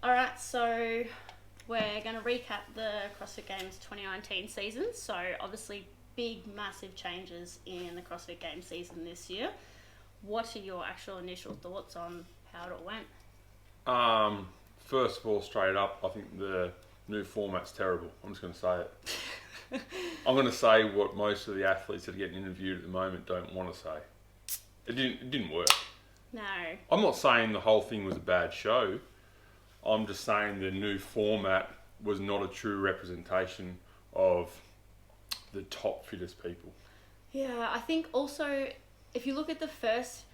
All right, so we're going to recap the CrossFit Games 2019 season. So obviously big, massive changes in the CrossFit Games season this year. What are your actual initial thoughts on how it all went? First of all, straight up, I think the new format's terrible. I'm just going to say it. I'm going to say what most of the athletes that are getting interviewed at the moment don't want to say. It didn't work. No. I'm not saying the whole thing was a bad show. I'm just saying the new format was not a true representation of the top fittest people. Yeah, I think also if you look at the first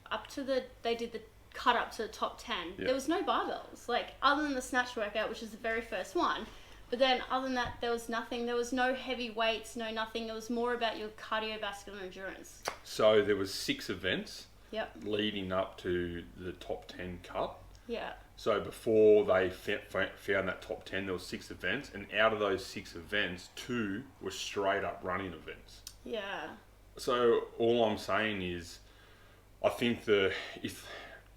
they did the cut up to the top 10, Yeah. there was no barbells. Like, other than the snatch workout, which is the very first one. But then other than that, there was nothing. There was no heavy weights, no nothing. It was more about your cardiovascular endurance. So there was 6 events Yep. leading up to the top 10 cut. Yeah. So before they found that top 10, there was 6 events, and out of those 6 events, 2 were straight up running events. Yeah. So all I'm saying is, I think I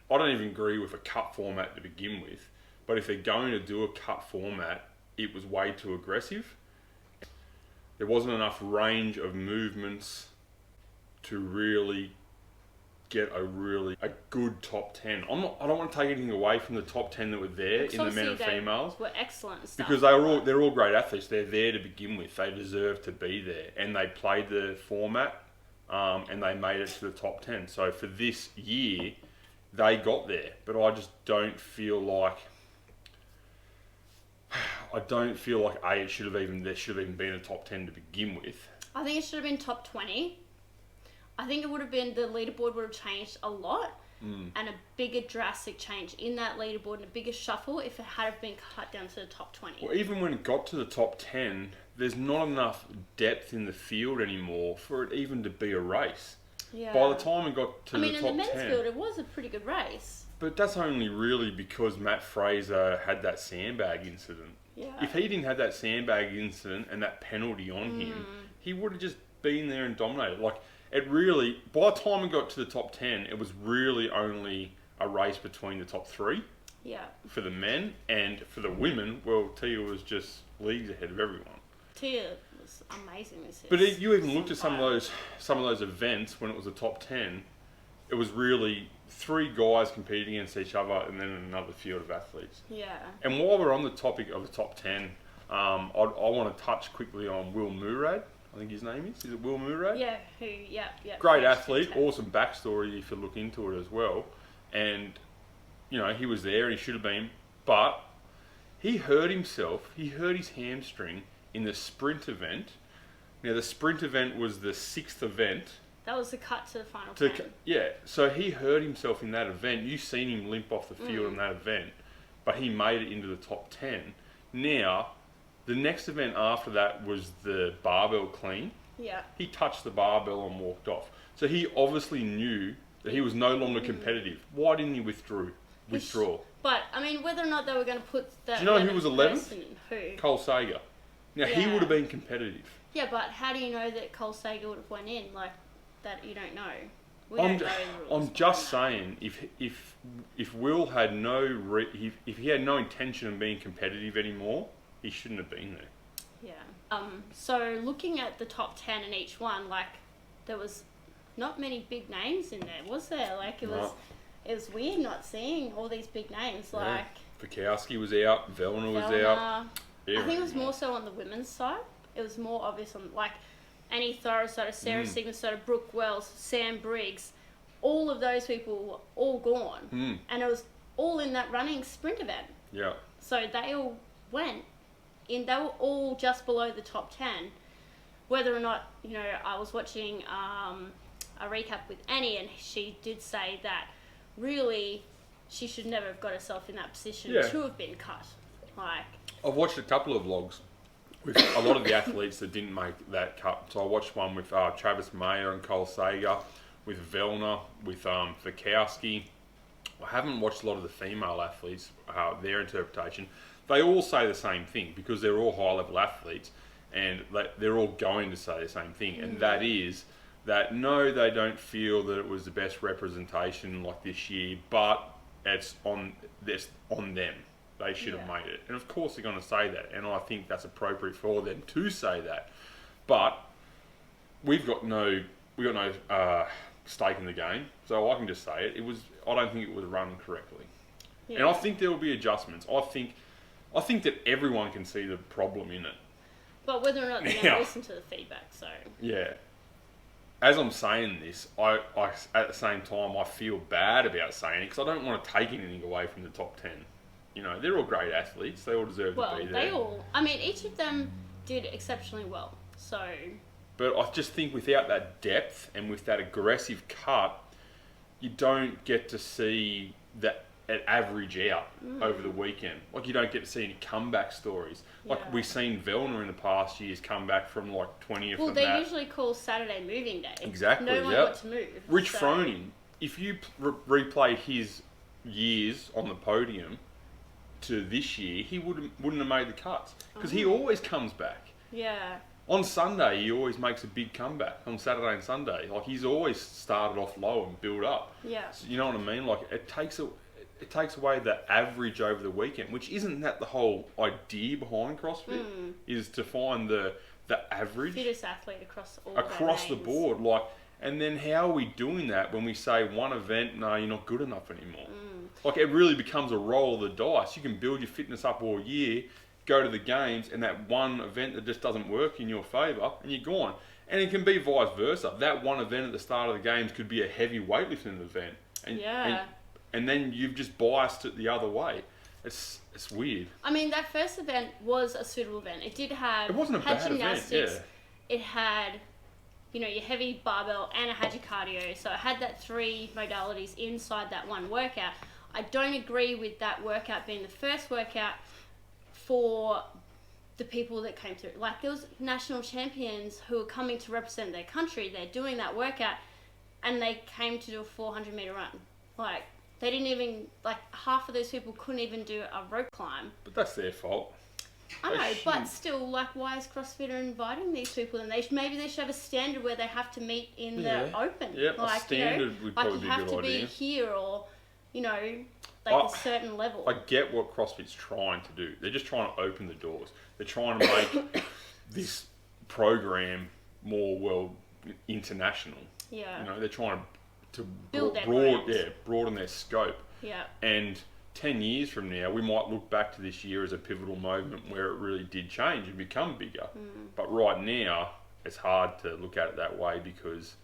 don't even agree with a cut format to begin with, but if they're going to do a cut format, it was way too aggressive. There wasn't enough range of movements to really get a good top 10. I don't want to take anything away from the top 10 that were there in the men and females. Were excellent and stuff. Because they're all great athletes. They're there to begin with. They deserve to be there. And they played the format and they made it to the top 10. So for this year, they got there. But I just don't feel like there should have even been a top 10 to begin with. I think it should have been top 20. I think it would have been, the leaderboard would have changed a lot and a bigger drastic change in that leaderboard and a bigger shuffle if it had been cut down to the top 20. Well, even when it got to the top 10, there's not enough depth in the field anymore for it even to be a race. Yeah. By the time it got to the top 10... in the men's field, it was a pretty good race. But that's only really because Matt Fraser had that sandbag incident. Yeah. If he didn't have that sandbag incident and that penalty on him, he would have just been there and dominated. Like, it really, by the time it got to the top 10, it was really only a race between the top 3 for the men, and for the women, well, Tia was just leagues ahead of everyone. Tia was amazing this year. But you even looked at some of those events when it was the top 10, it was really 3 guys competing against each other and then another field of athletes. Yeah. And while we're on the topic of the top 10, I want to touch quickly on Will Murad. I think his name is. Is it Will Murad? Yeah, Great athlete, awesome backstory if you look into it as well. And, he was there and he should have been. But he hurt himself. He hurt his hamstring in the sprint event. Now, the sprint event was the 6th event. That was the cut to the final 10. Yeah, so he hurt himself in that event. You've seen him limp off the field in that event. But he made it into the top 10. Now... the next event after that was the barbell clean. Yeah. He touched the barbell and walked off. So he obviously knew that he was no longer competitive. Why didn't he withdraw? But, whether or not they were going to put that... Do you know who was 11th? Who? Cole Sager. Now, he would have been competitive. Yeah, but how do you know that Cole Sager would have went in? Like, that you don't know. We don't know the rules. I'm just saying, if Will had if he had no intention of being competitive anymore, he shouldn't have been there. Yeah. So looking at the top 10 in each one, like, there was not many big names in there, was there? Like, it was weird not seeing all these big names. Like, Fikowski was out, Vellner was out. I think it was more so on the women's side. It was more obvious on, like, Annie Thorisdottir, Sarah Sigmundsdottir, Brooke Wells, Sam Briggs. All of those people were all gone. And it was all in that running sprint event. Yeah. So they all went. They were all just below the top 10. Whether or not, I was watching a recap with Annie, and she did say that really she should never have got herself in that position to have been cut. Like, I've watched a couple of vlogs with a lot of the athletes that didn't make that cut. So I watched one with Travis Mayer and Cole Sager, with Vellner, with Fikowski. I haven't watched a lot of the female athletes, their interpretation. They all say the same thing because they're all high-level athletes, and they're all going to say the same thing, and that is that no, they don't feel that it was the best representation like this year, but it's on them. They should have made it. And of course they're going to say that. And I think that's appropriate for them to say that. But we've got no stake in the game. So I can just say it. I don't think it was run correctly. Yeah. And I think there will be adjustments. I think that everyone can see the problem in it. But whether or not they're going to listen to the feedback, so... Yeah. As I'm saying this, I at the same time, I feel bad about saying it because I don't want to take anything away from the top 10. You know, they're all great athletes. They all deserve to be there. Each of them did exceptionally well, so... But I just think without that depth and with that aggressive cut, you don't get to see that average out over the weekend. Like, you don't get to see any comeback stories. Like, we've seen Vellner in the past years come back from, like, 20th Well, they usually call Saturday moving day. Exactly, No one got to move. Rich Froning, if you replayed his years on the podium to this year, he wouldn't have made the cuts. Because he always comes back. Yeah. On Sunday, he always makes a big comeback. On Saturday and Sunday. Like, he's always started off low and built up. Yeah. So, you know what I mean? Like, it takes away the average over the weekend, which isn't that the whole idea behind CrossFit? Is to find the average. Fittest athlete across the board. Like, and then how are we doing that when we say one event, no, you're not good enough anymore? Like, it really becomes a roll of the dice. You can build your fitness up all year, go to the games, and that one event that just doesn't work in your favour, and you're gone. And it can be vice versa. That one event at the start of the games could be a heavy weightlifting event. And then you've just biased it the other way. It's weird. I mean, that first event was a suitable event. It did have... It wasn't a bad gymnastics. event, It had, your heavy barbell, and it had your cardio. So it had that 3 modalities inside that one workout. I don't agree with that workout being the first workout for the people that came through. Like, there was national champions who were coming to represent their country. They're doing that workout, and they came to do a 400-meter run. Like, they didn't even, half of those people couldn't even do a rope climb. But that's their fault. I know, but still, why is CrossFit inviting these people? And maybe they should have a standard where they have to meet in the open. Yeah, a standard would probably be a good idea. You have to be here or, a certain level. I get what CrossFit's trying to do. They're just trying to open the doors. They're trying to make this program more international. Yeah. They're trying to broaden their scope. Yeah. And 10 years from now, we might look back to this year as a pivotal moment where it really did change and become bigger. But right now, it's hard to look at it that way because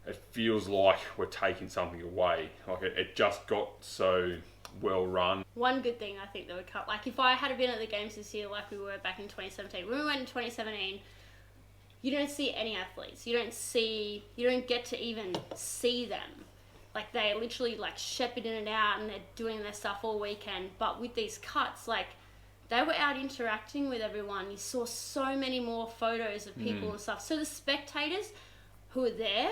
it feels like we're taking something away. Like, it just got so well run. One good thing I think that would cut, if I had been at the games this year like we were back in 2017, when we went in 2017, you don't see any athletes. You don't get to even see them. Like, they literally shepherd in and out and they're doing their stuff all weekend. But with these cuts, they were out interacting with everyone. You saw so many more photos of people and stuff. So the spectators who are there,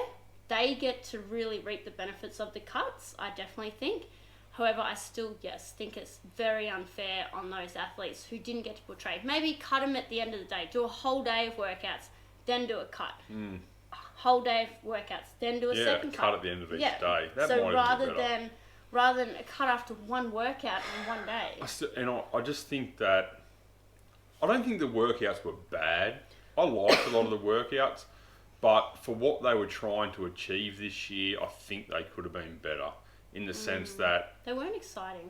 they get to really reap the benefits of the cuts, I definitely think. However, I still, think it's very unfair on those athletes who didn't get to portray. Maybe cut them at the end of the day. Do a whole day of workouts, then do a cut. Whole day of workouts, then do a second cut. At the end of each day. That so might rather than a cut after one workout in one day. I just think that... I don't think the workouts were bad. I liked a lot of the workouts. But for what they were trying to achieve this year, I think they could have been better. In the sense that... They weren't exciting.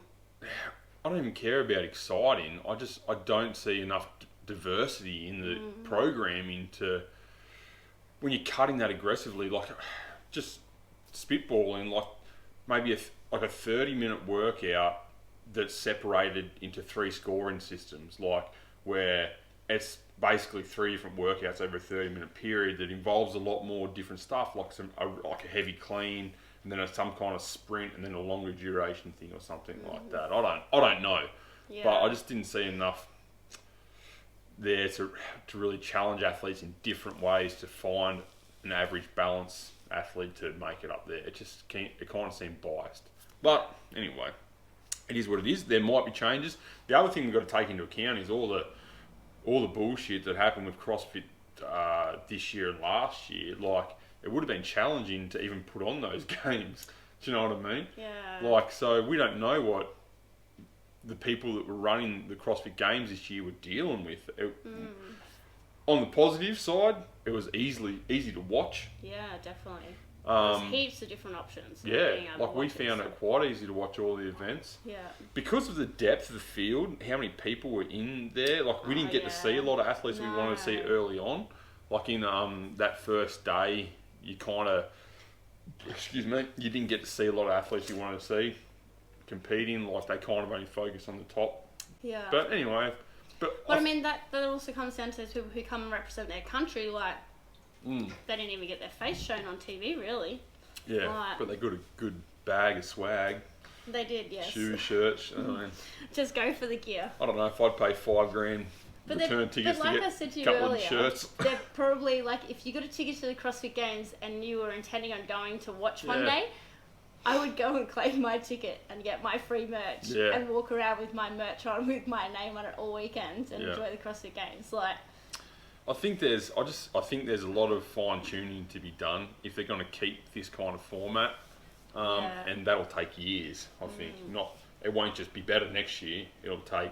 I don't even care about exciting. I don't see enough diversity in the programming to... When you're cutting that aggressively, just spitballing, maybe a 30-minute workout that's separated into 3 scoring systems, where it's basically 3 different workouts over a 30-minute period that involves a lot more different stuff, like a heavy clean, and then some kind of sprint, and then a longer duration thing or something like that. I don't know, but I just didn't see enough there to really challenge athletes in different ways to find an average balance athlete to make it up there. It kind of seemed biased. But anyway, it is what it is. There might be changes. The other thing we've got to take into account is all the bullshit that happened with CrossFit this year and last year. It would have been challenging to even put on those games. Do you know what I mean? Yeah. So we don't know what the people that were running the CrossFit Games this year were dealing with. On the positive side, it was easy to watch. Yeah, definitely. There's heaps of different options. Yeah, like we found it quite easy to watch all the events. Yeah. Because of the depth of the field, how many people were in there, like we didn't get to see a lot of athletes we wanted to see early on. Like in that first day, you kind of, you didn't get to see a lot of athletes you wanted to see competing. Like they kind of only focus on the top. Yeah. But anyway, but I mean that also comes down to those people who come and represent their country. Like they didn't even get their face shown on TV, really. Yeah, like, but they got a good bag of swag. They did, yes. Shoes, shirts. Just go for the gear. I don't know if I'd pay $5,000 return tickets but like to get I said to a you couple earlier, of shirts. They're probably like, if you got a ticket to the CrossFit Games and you were intending on going to watch one day, I would go and claim my ticket and get my free merch and walk around with my merch on with my name on it all weekend and enjoy the CrossFit Games. Like, I think there's a lot of fine tuning to be done if they're going to keep this kind of format, and that'll take years. I think it won't just be better next year. It'll take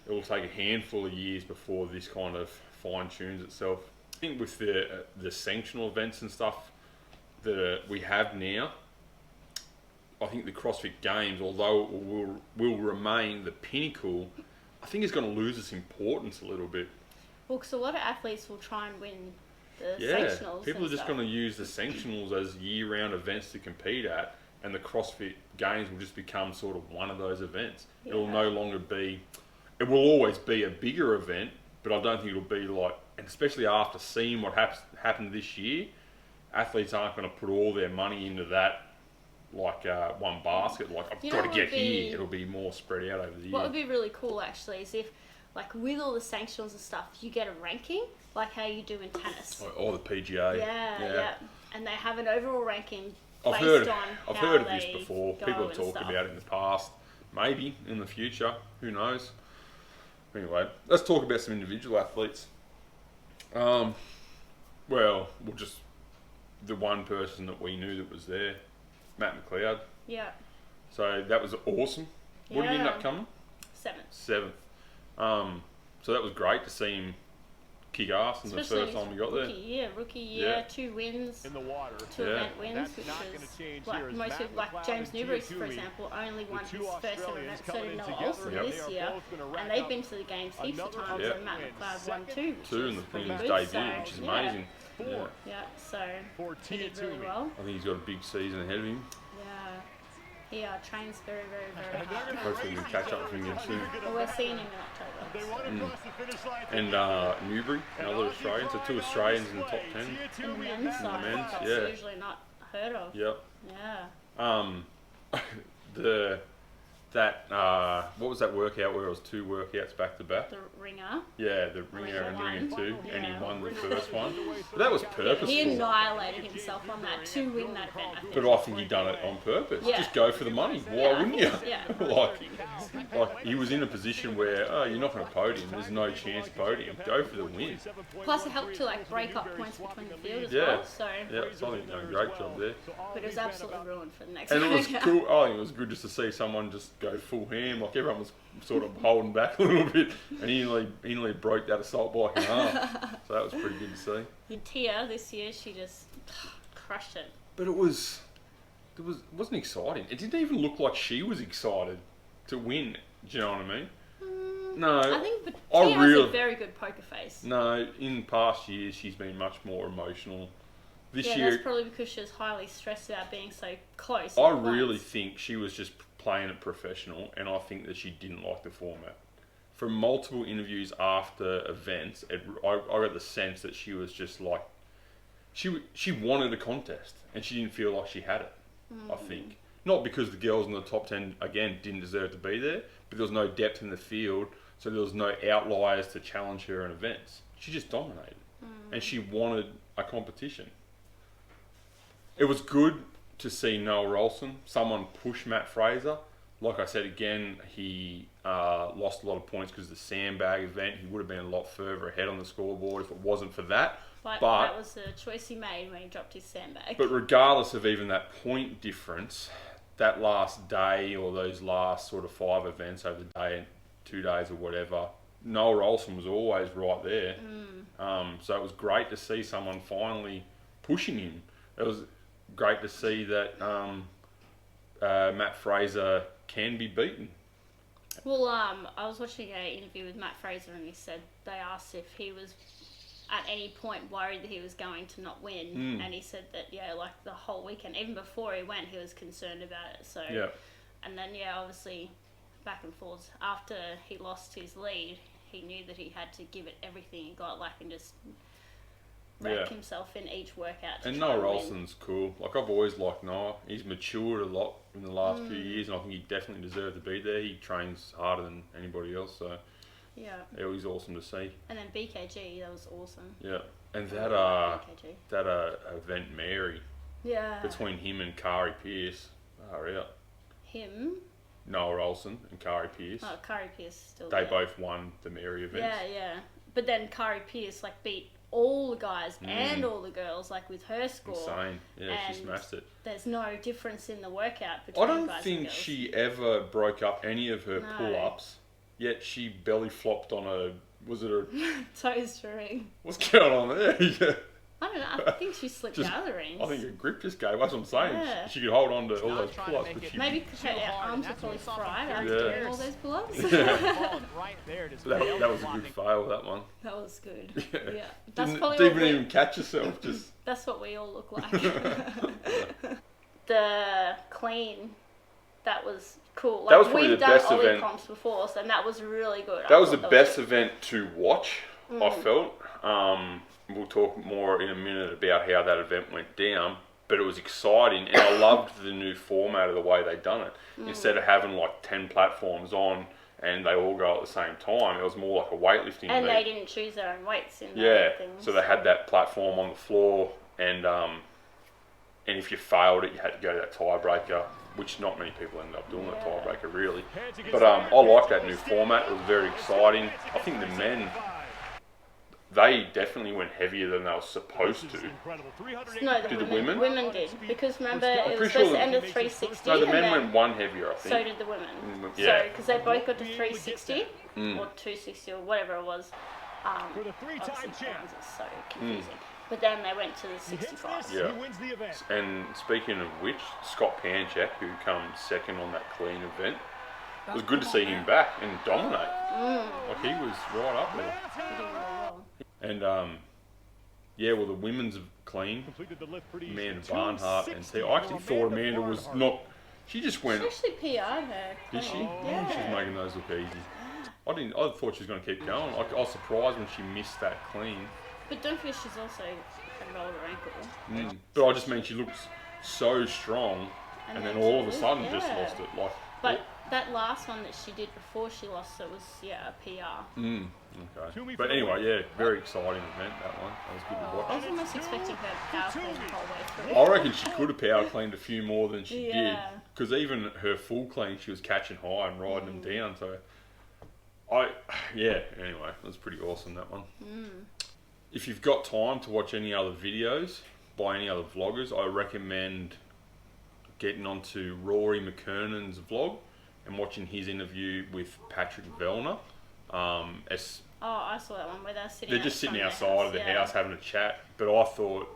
a handful of years before this kind of fine tunes itself. I think with the sanctional events and stuff that we have now, I think the CrossFit Games, although it will remain the pinnacle, I think it's going to lose its importance a little bit. Well, because a lot of athletes will try and win the sanctionals. People are just going to use the sanctionals as year-round events to compete at, and the CrossFit Games will just become sort of one of those events. Yeah. It will no longer be. It will always be a bigger event, but I don't think it'll be like. And especially after seeing what happened this year, athletes aren't going to put all their money into that. Like one basket. Like I've got to get here. It'll be more spread out over the year. What would be really cool actually is if, like, with all the sanctions and stuff, you get a ranking, like how you do in tennis. Or the PGA. Yeah. And they have an overall ranking I've based heard how of this before. People have talked stuff. about it in the past. Maybe in the future. Who knows? Anyway, let's talk about some individual athletes. Well, just the one person that we knew that was there, Matt McLeod. Yeah. So that was awesome. What did he end up coming? Seventh. So that was great to see him kick ass in the first time we got there. Rookie year, 2 wins, in the water. 2 event wins, which is like most people, like James Newbury, for example, only won his first ever event, so did Noah Olsen this year, and they've been to the games heaps of times, and Matt McLeod won 2, Two in his debut, which is amazing. Yeah, so he did really well. I think he's got a big season ahead of him. He trains very, very, very hard. Hopefully we can catch up with him again soon. Well, we're seeing him in October. And Newbury, another Australian, so 2 Australians in the top 10. In the men's side, that's usually not heard of. Yep. Yeah. What was that workout where it was 2 workouts back to back? The ringer. Yeah, the ringer and ringer 2, and he won the first one. But that was purposeful. He annihilated himself on that to win that event, I think. But I think he done it on purpose. Yeah. Just go for the money. Why wouldn't you? Yeah. like he was in a position where you're not going to podium. There's no chance of podium. Go for the win. Plus, it helped to like break up points between the field as well. So. Yeah, so I think he done a great job there. But it was absolutely ruined for the next. And it was cool. I think it was good just to see someone just go full ham. Like everyone was sort of holding back a little bit, and he nearly broke that assault bike in half. So that was pretty good to see. Tia this year, she just crushed it. But it wasn't exciting. It didn't even look like she was excited to win. Do you know what I mean? No, I think Tia has a very good poker face. No, in past years she's been much more emotional. This year, that's probably because she was highly stressed about being so close. I really think she was just playing it professional, and I think that she didn't like the format. From multiple interviews after events, I got the sense that she was just like, she wanted a contest, and she didn't feel like she had it. I think not because the girls in the top 10 again didn't deserve to be there, but there was no depth in the field, so there was no outliers to challenge her in events. She just dominated, and she wanted a competition. It was good to see Noah Rolson, someone push Matt Fraser. Like I said again, he lost a lot of points because of the sandbag event. He would have been a lot further ahead on the scoreboard if it wasn't for that. But that was the choice he made when he dropped his sandbag. But regardless of even that point difference, that last day or those last sort of 5 events over the day, 2 days or whatever, Noel Rolson was always right there. So it was great to see someone finally pushing him. It was great to see that Matt Fraser can be beaten. Well, I was watching an interview with Matt Fraser, and he said they asked if he was at any point worried that he was going to not win, and he said that like the whole weekend, even before he went, he was concerned about it. So and then obviously back and forth after he lost his lead, he knew that he had to give it everything he got, like, and just wreck himself in each workout. And Noah Rolson's cool. Like, I've always liked Noah. He's matured a lot in the last few years, and I think he definitely deserved to be there. He trains harder than anybody else, so it was awesome to see. And then BKG, that was awesome. Yeah, and that event Mary. Yeah. Between him and Kari Pearce, Him. Noah Rolson and Kari Pearce. Oh, Kari Pearce still. They both won the Mary events. Yeah. But then Kari Pearce beat all the guys and all the girls with her score. Insane. Yeah, and she smashed it. There's no difference in the workout between guys and girls. I don't think she ever broke up any of her pull-ups. Yet she belly flopped on a toe string. What's going on there? Yeah. I don't know. I think she slipped out of the rings. I think her grip just gave. That's what I'm saying. Yeah. She could hold on to all those pull-ups, but maybe because her arms were probably fried after doing all those pull-ups. That was a good fail. That one. That was good. Yeah. That's Didn't even catch herself. Just. That's what we all look like. The clean. That was cool. That was probably the best event. We've done Ollie comps before, and that was really good. That was the best event to watch, I felt. We'll talk more in a minute about how that event went down, but it was exciting, and I loved the new format of the way they'd done it. Instead of having 10 platforms on and they all go at the same time, it was more like a weightlifting and meet. They didn't choose their own weights in the things. So they had that platform on the floor, and if you failed it, you had to go to that tiebreaker, which not many people ended up doing, that tiebreaker really. But I like that new format. It was very exciting. I think the men, they definitely went heavier than they were supposed to. No, the women? Women did. Because remember, it was supposed to end at 360. No, the men went one heavier, I think. So did the women. Yeah. So, because they both got to 360, or 260, or whatever it was. For the three-time champ. It's so confusing. But then they went to the 65. Yeah. And speaking of which, Scott Panchak, who comes second on that clean event, it was good to see him back and dominate. Like, he was right up there. He did really well. And well, the women's clean, Amanda Barnhart and T. I actually thought Amanda was not. She just went. She actually PR'd her. Did she? Yeah. She's making those look easy. I thought she was going to keep going. I was surprised when she missed that clean. But don't forget, she's also had rolled her ankle. But I just mean she looks so strong, and then all of a sudden just lost it. But that last one that she did before she lost it was a PR. Okay. But anyway, very exciting event, that one. That was good to watch. I was almost expecting her to power clean the whole way through. I reckon she could have power cleaned a few more than she did. Because even her full clean, she was catching high and riding them down. So, anyway, it was pretty awesome, that one. If you've got time to watch any other videos by any other vloggers, I recommend getting onto Rory McKernan's vlog and watching his interview with Patrick Vellner. I saw that one where they're just sitting outside of the house having a chat. But I thought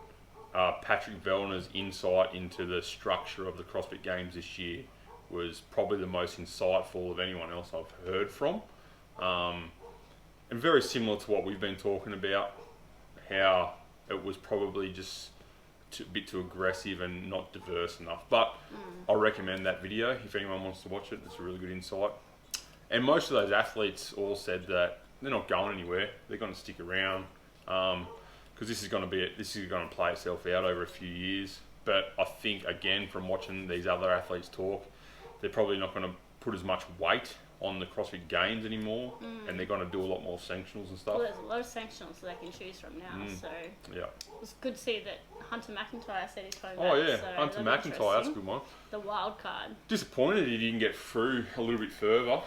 Patrick Vellner's insight into the structure of the CrossFit Games this year was probably the most insightful of anyone else I've heard from. And very similar to what we've been talking about, how it was probably just a bit too aggressive and not diverse enough. But I recommend that video if anyone wants to watch it. It's a really good insight. And most of those athletes all said that they're not going anywhere. They're going to stick around because this is going to play itself out over a few years. But I think, again, from watching these other athletes talk, they're probably not going to put as much weight on the CrossFit Games anymore, and they're going to do a lot more sanctionals and stuff. Well, there's a lot of sanctionals that they can choose from now, so it was good to see that Hunter McIntyre said he's coming back. Oh yeah, so Hunter McIntyre, that's a good one. The wild card. Disappointed he didn't get through a little bit further.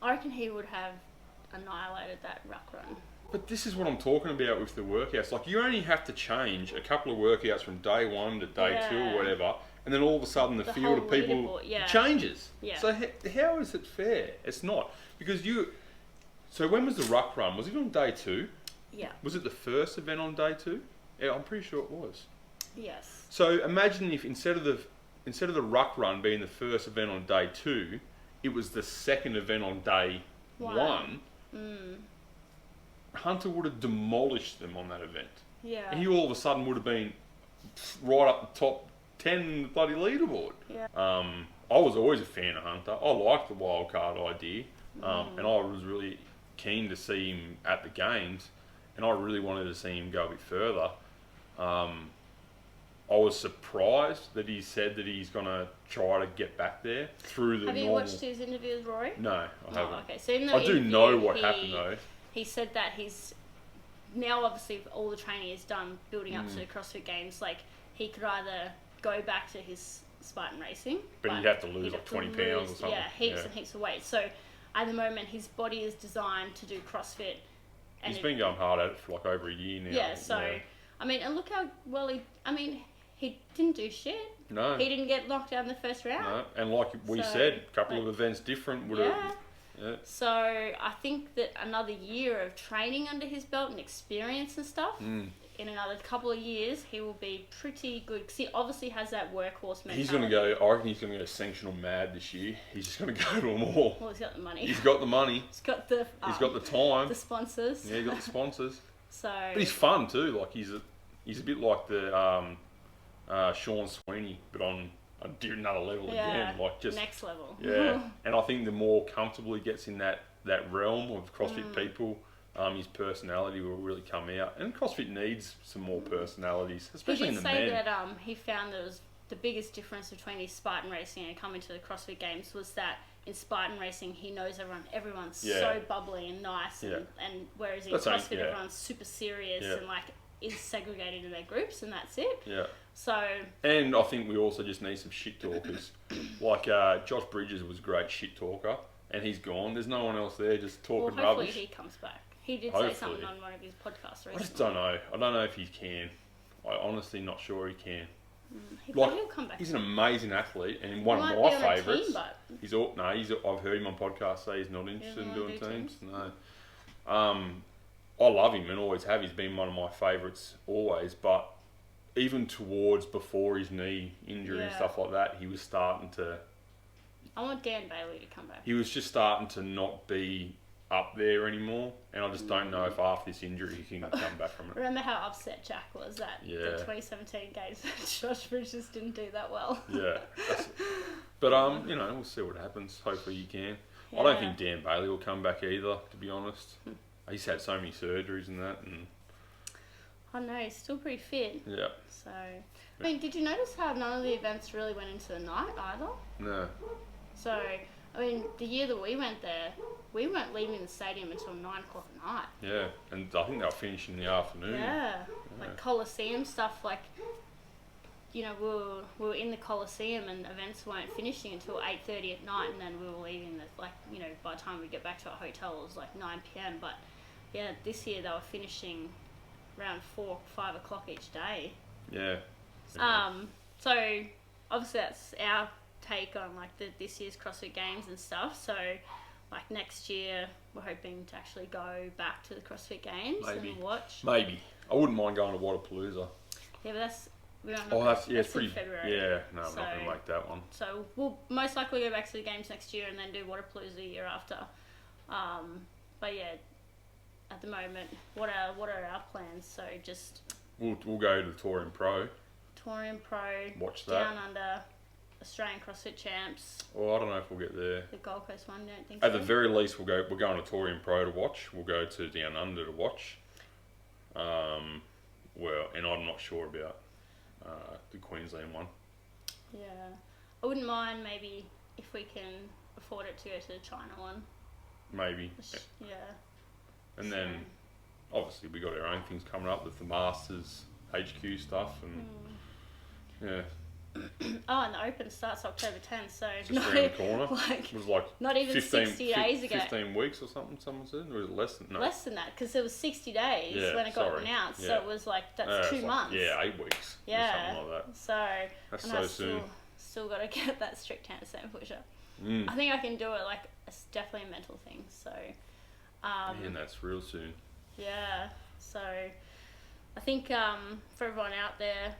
I reckon he would have annihilated that ruck run. But this is what I'm talking about with the workouts. Like, you only have to change a couple of workouts from day 1 to day 2 or whatever, and then all of a sudden the field of whole people leaderboard, changes. Yeah. So how is it fair? It's not. Because so when was the ruck run? Was it on day 2? Yeah. Was it the first event on day 2? Yeah, I'm pretty sure it was. Yes. So imagine if instead of the ruck run being the first event on day 2, it was the second event on day 1. Hunter would have demolished them on that event. Yeah. He all of a sudden would have been right up the top 10 in the bloody leaderboard. Yeah. I was always a fan of Hunter. I liked the wild card idea, and I was really keen to see him at the games, and I really wanted to see him go a bit further. I was surprised that he said that he's going to try to get back there through the normal... Have you watched his interview with Rory? No, I haven't. Oh, okay. So in the I do interview, know what happened though. He said that he's now obviously all the training is done building up to the CrossFit Games. Like he could either go back to his Spartan racing, But he'd have to lose like 20 pounds or something. Yeah, heaps and heaps of weight. So at the moment, his body is designed to do CrossFit. And He's been going hard at it for like over a year now. Yeah. So I mean, and look how well he. I mean, he didn't do shit. No. He didn't get knocked out in the first round. No. And like we said, a couple of events different would have... Yeah. So I think that another year of training under his belt and experience and stuff, in another couple of years, he will be pretty good. Because he obviously has that workhorse mentality. He's going to go... I reckon he's going to go sanctional mad this year. He's just going to go to them all. Well, he's got the money. He's got the money. He's got the... He's got the time. The sponsors. Yeah, he's got the sponsors. So... But he's fun too. Like he's a bit like the Sean Sweeney, but on another level again. Like just next level. Yeah. And I think the more comfortable he gets in that realm of CrossFit people, his personality will really come out. And CrossFit needs some more personalities, especially in the men. He did say that he found there was the biggest difference between his Spartan racing and coming to the CrossFit Games was that in Spartan racing he knows everyone's so bubbly and nice, and whereas in CrossFit everyone's super serious and like is segregated in their groups, and that's it. Yeah. So. And I think we also just need some shit talkers. Like Josh Bridges was a great shit talker, and he's gone. There's no one else there just talking well, hopefully rubbish. he comes back. He did say something on one of his podcasts recently. I just don't know. I don't know if he can. I'm honestly not sure he can. He'll come back. He's an amazing athlete and one of my favourites. I've heard him on podcasts say he's not interested in doing teams. No. I love him and always have. He's been one of my favourites always. But even towards before his knee injury and stuff like that, he was starting to... I want Dan Bailey to come back. He was just starting to not be up there anymore, and I just don't know if after this injury he can come back from it. Remember how upset Jack was that the 2017 games Josh Bridges didn't do that well. Yeah. But we'll see what happens. Hopefully he can. I don't think Dan Bailey will come back either, to be honest. He's had so many surgeries and that, and I know, he's still pretty fit. Yeah. So I mean, did you notice how none of the events really went into the night either? No. So I mean, the year that we went there, we weren't leaving the stadium until 9 o'clock at night. Yeah, and I think they'll finish in the afternoon. Yeah, like Coliseum stuff. Like, we were in the Coliseum and events weren't finishing until 8:30 at night, and then we were leaving. By the time we get back to our hotel, it was like 9 p.m. But yeah, this year they were finishing around 4, 5 o'clock each day. Yeah. So obviously that's our take on like this year's CrossFit Games and stuff. So like next year we're hoping to actually go back to the CrossFit Games and watch. Maybe. I wouldn't mind going to Waterpalooza. Yeah, but that's it's pretty. February. Yeah, no, I'm not going to make that one. So we'll most likely go back to the Games next year and then do Waterpalooza the year after. But yeah, at the moment, what are our plans? So just we'll go to the Torium Pro. Watch that. Down Under, Australian CrossFit Champs. Well, I don't know if we'll get there. The Gold Coast one, don't think At the very least, we're going to Torium Pro to watch. We'll go to Down Under to watch. And I'm not sure about the Queensland one. Yeah, I wouldn't mind maybe if we can afford it to go to the China one. Maybe. Yeah. And then, obviously, we got our own things coming up with the Masters HQ stuff, and Oh, and the Open starts October 10th, so Just around the corner. Like, It was like not even 60 days ago. 15 weeks or something, someone said? Or was it less than that? No. Less than that, because it was 60 days Yeah, when it got sorry. announced, so Yeah. it was like, that's 2 it's months. Like, yeah, 8 weeks. Yeah. Or something like that. So, That's and so I soon. still got to get that strict handstand push-up. Mm. I think I can do it, like, it's definitely a mental thing, so. Man, that's real soon. Yeah, so I think for everyone out there,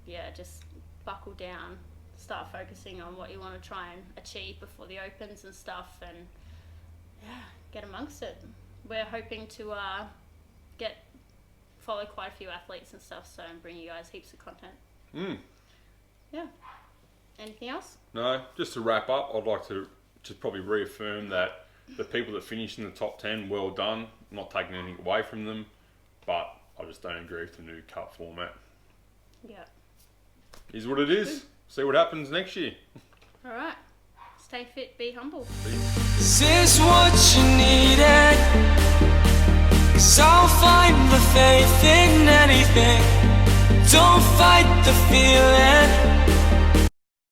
yeah, just buckle down, start focusing on what you want to try and achieve before the Opens and stuff, and yeah, get amongst it. We're hoping to follow quite a few athletes and stuff, so and bring you guys heaps of content. Yeah. Anything else? No, just to wrap up, I'd like to just probably reaffirm that the people that finished in the top 10, well done. Not taking anything away from them, but I just don't agree with the new cup format. Yeah. Is what it is. See what happens next year. All right. Stay fit, be humble. Is this what you needed? 'Cause I'll find the faith in anything. Don't fight the feeling.